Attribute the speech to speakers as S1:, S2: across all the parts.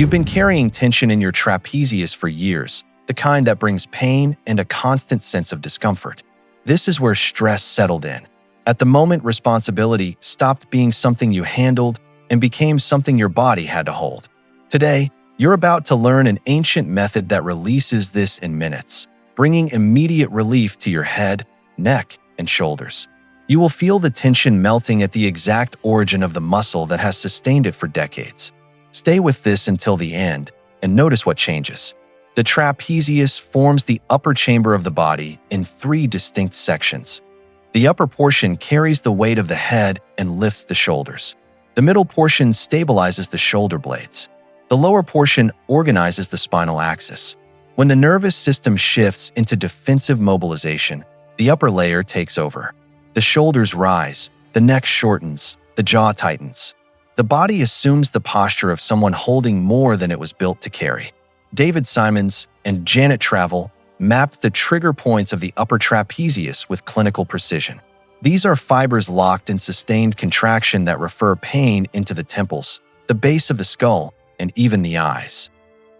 S1: You've been carrying tension in your trapezius for years, the kind that brings pain and a constant sense of discomfort. This is where stress settled in. At the moment, responsibility stopped being something you handled and became something your body had to hold. Today, you're about to learn an ancient method that releases this in minutes, bringing immediate relief to your head, neck, and shoulders. You will feel the tension melting at the exact origin of the muscle that has sustained it for decades. Stay with this until the end and notice what changes. The trapezius forms the upper chamber of the body in 3 distinct sections. The upper portion carries the weight of the head and lifts the shoulders. The middle portion stabilizes the shoulder blades. The lower portion organizes the spinal axis. When the nervous system shifts into defensive mobilization, the upper layer takes over. The shoulders rise, the neck shortens, the jaw tightens. The body assumes the posture of someone holding more than it was built to carry. David Simons and Janet Travel mapped the trigger points of the upper trapezius with clinical precision. These are fibers locked in sustained contraction that refer pain into the temples, the base of the skull, and even the eyes.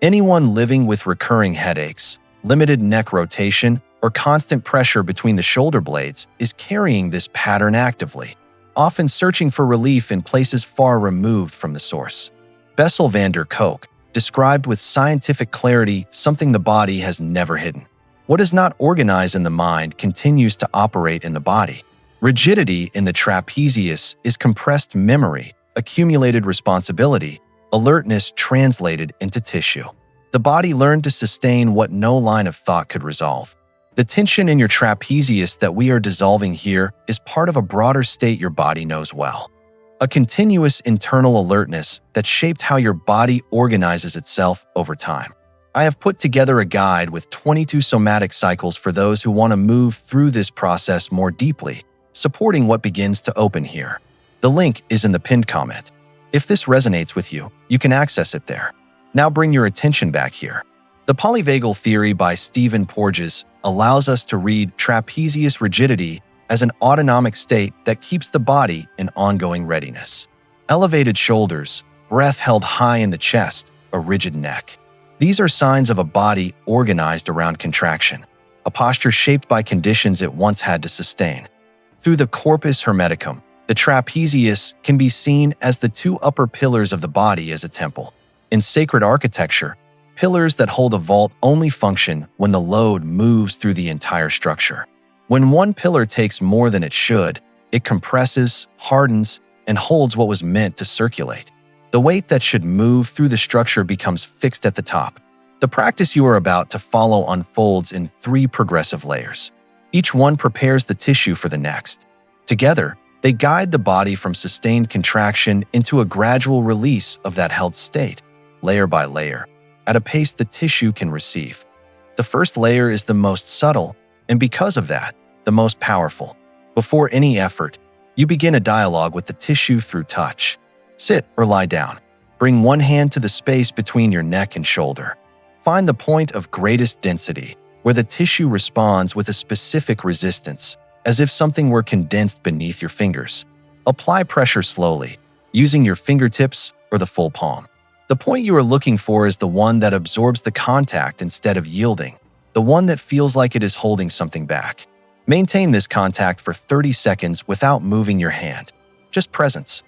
S1: Anyone living with recurring headaches, limited neck rotation, or constant pressure between the shoulder blades is carrying this pattern actively, often searching for relief in places far removed from the source. Bessel van der Kolk described with scientific clarity something the body has never hidden. What is not organized in the mind continues to operate in the body. Rigidity in the trapezius is compressed memory, accumulated responsibility, alertness translated into tissue. The body learned to sustain what no line of thought could resolve. The tension in your trapezius that we are dissolving here is part of a broader state your body knows well. A continuous internal alertness that shaped how your body organizes itself over time. I have put together a guide with 22 somatic cycles for those who want to move through this process more deeply, supporting what begins to open here. The link is in the pinned comment. If this resonates with you, you can access it there. Now bring your attention back here. The Polyvagal Theory by Stephen Porges allows us to read trapezius rigidity as an autonomic state that keeps the body in ongoing readiness. Elevated shoulders, breath held high in the chest, a rigid neck. These are signs of a body organized around contraction, a posture shaped by conditions it once had to sustain. Through the corpus hermeticum, the trapezius can be seen as the 2 upper pillars of the body as a temple. In sacred architecture, pillars that hold a vault only function when the load moves through the entire structure. When one pillar takes more than it should, it compresses, hardens, and holds what was meant to circulate. The weight that should move through the structure becomes fixed at the top. The practice you are about to follow unfolds in 3 progressive layers. Each one prepares the tissue for the next. Together, they guide the body from sustained contraction into a gradual release of that held state, layer by layer, at a pace the tissue can receive. The first layer is the most subtle, and because of that, the most powerful. Before any effort, you begin a dialogue with the tissue through touch. Sit or lie down. Bring one hand to the space between your neck and shoulder. Find the point of greatest density, where the tissue responds with a specific resistance, as if something were condensed beneath your fingers. Apply pressure slowly, using your fingertips or the full palm. The point you are looking for is the one that absorbs the contact instead of yielding, the one that feels like it is holding something back. Maintain this contact for 30 seconds without moving your hand, just presence.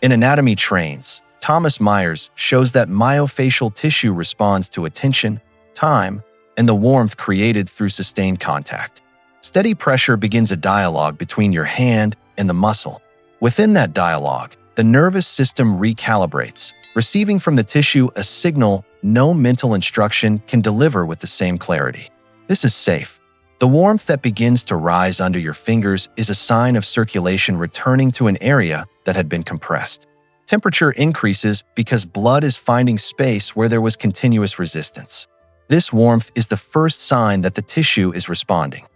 S1: In Anatomy Trains, Thomas Myers shows that myofascial tissue responds to attention, time, and the warmth created through sustained contact. Steady pressure begins a dialogue between your hand and the muscle. Within that dialogue, the nervous system recalibrates, receiving from the tissue a signal no mental instruction can deliver with the same clarity. This is safe. The warmth that begins to rise under your fingers is a sign of circulation returning to an area that had been compressed. Temperature increases because blood is finding space where there was continuous resistance. This warmth is the first sign that the tissue is responding.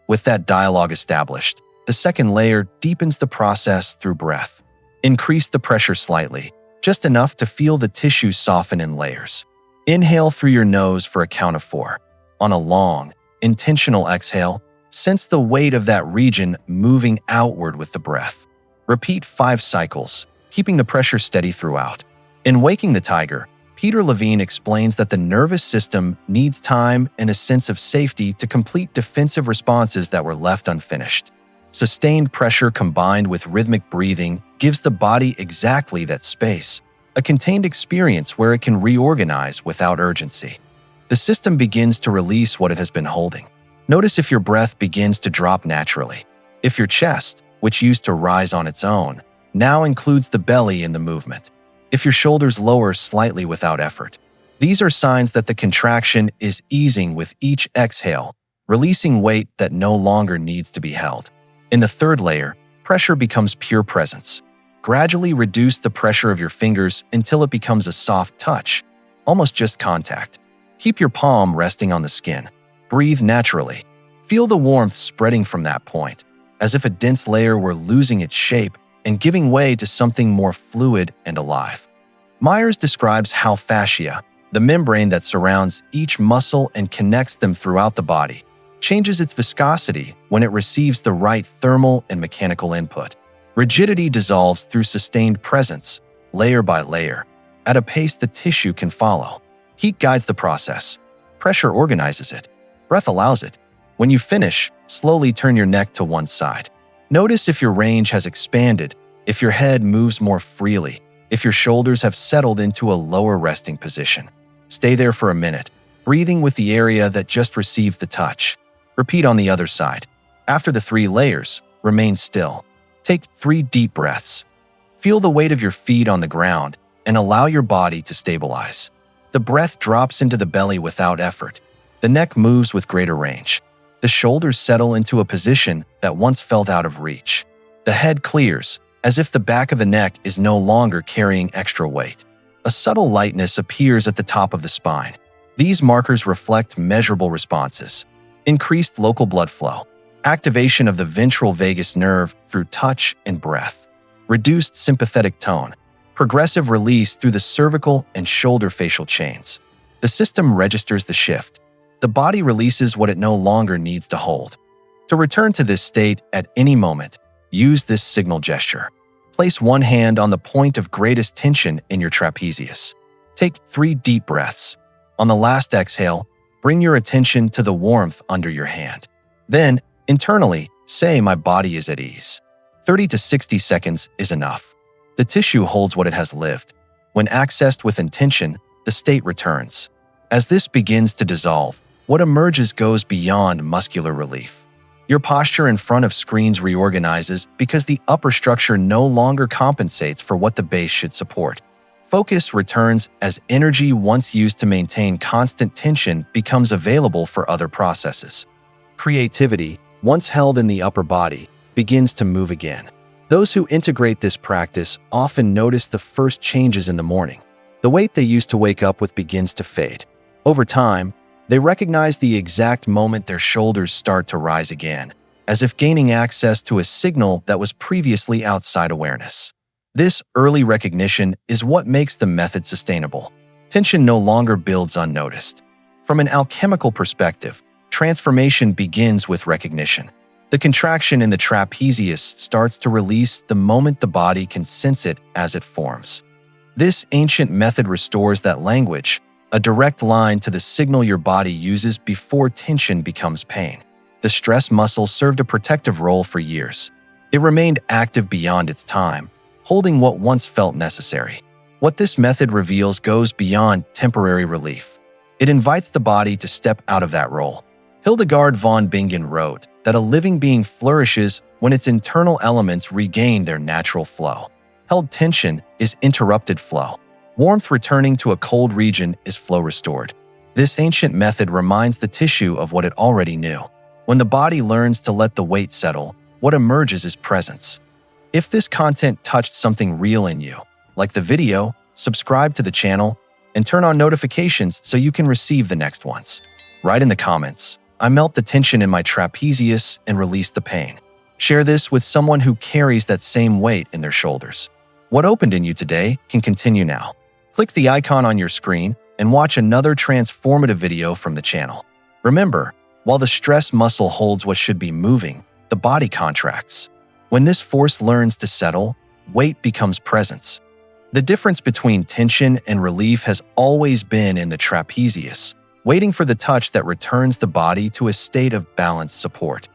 S1: With that dialogue established, the second layer deepens the process through breath. Increase the pressure slightly, just enough to feel the tissue soften in layers. Inhale through your nose for a count of 4. On a long, intentional exhale, sense the weight of that region moving outward with the breath. Repeat 5 cycles, keeping the pressure steady throughout. In Waking the Tiger, Peter Levine explains that the nervous system needs time and a sense of safety to complete defensive responses that were left unfinished. Sustained pressure combined with rhythmic breathing gives the body exactly that space, a contained experience where it can reorganize without urgency. The system begins to release what it has been holding. Notice if your breath begins to drop naturally. If your chest, which used to rise on its own, now includes the belly in the movement. If your shoulders lower slightly without effort. These are signs that the contraction is easing with each exhale, releasing weight that no longer needs to be held. In the third layer, pressure becomes pure presence. Gradually reduce the pressure of your fingers until it becomes a soft touch, almost just contact. Keep your palm resting on the skin. Breathe naturally. Feel the warmth spreading from that point, as if a dense layer were losing its shape and giving way to something more fluid and alive. Myers describes how fascia, the membrane that surrounds each muscle and connects them throughout the body, changes its viscosity when it receives the right thermal and mechanical input. Rigidity dissolves through sustained presence, layer by layer, at a pace the tissue can follow. Heat guides the process. Pressure organizes it. Breath allows it. When you finish, slowly turn your neck to one side. Notice if your range has expanded, if your head moves more freely, if your shoulders have settled into a lower resting position. Stay there for a minute, breathing with the area that just received the touch. Repeat on the other side. After the 3 layers, remain still. Take 3 deep breaths. Feel the weight of your feet on the ground and allow your body to stabilize. The breath drops into the belly without effort. The neck moves with greater range. The shoulders settle into a position that once felt out of reach. The head clears, as if the back of the neck is no longer carrying extra weight. A subtle lightness appears at the top of the spine. These markers reflect measurable responses. Increased local blood flow, activation of the ventral vagus nerve through touch and breath, reduced sympathetic tone, progressive release through the cervical and shoulder facial chains. The system registers the shift. The body releases what it no longer needs to hold. To return to this state at any moment, use this signal gesture. Place one hand on the point of greatest tension in your trapezius. Take 3 deep breaths. On the last exhale, bring your attention to the warmth under your hand. Then, internally, say, "My body is at ease." 30 to 60 seconds is enough. The tissue holds what it has lived. When accessed with intention, the state returns. As this begins to dissolve, what emerges goes beyond muscular relief. Your posture in front of screens reorganizes because the upper structure no longer compensates for what the base should support. Focus returns as energy once used to maintain constant tension becomes available for other processes. Creativity, once held in the upper body, begins to move again. Those who integrate this practice often notice the first changes in the morning. The weight they used to wake up with begins to fade. Over time, they recognize the exact moment their shoulders start to rise again, as if gaining access to a signal that was previously outside awareness. This early recognition is what makes the method sustainable. Tension no longer builds unnoticed. From an alchemical perspective, transformation begins with recognition. The contraction in the trapezius starts to release the moment the body can sense it as it forms. This ancient method restores that language, a direct line to the signal your body uses before tension becomes pain. The stress muscle served a protective role for years. It remained active beyond its time, holding what once felt necessary. What this method reveals goes beyond temporary relief. It invites the body to step out of that role. Hildegard von Bingen wrote that a living being flourishes when its internal elements regain their natural flow. Held tension is interrupted flow. Warmth returning to a cold region is flow restored. This ancient method reminds the tissue of what it already knew. When the body learns to let the weight settle, what emerges is presence. If this content touched something real in you, like the video, subscribe to the channel, and turn on notifications so you can receive the next ones. Write in the comments, "I melt the tension in my trapezius and release the pain." Share this with someone who carries that same weight in their shoulders. What opened in you today can continue now. Click the icon on your screen and watch another transformative video from the channel. Remember, while the stress muscle holds what should be moving, the body contracts. When this force learns to settle, weight becomes presence. The difference between tension and relief has always been in the trapezius, waiting for the touch that returns the body to a state of balanced support.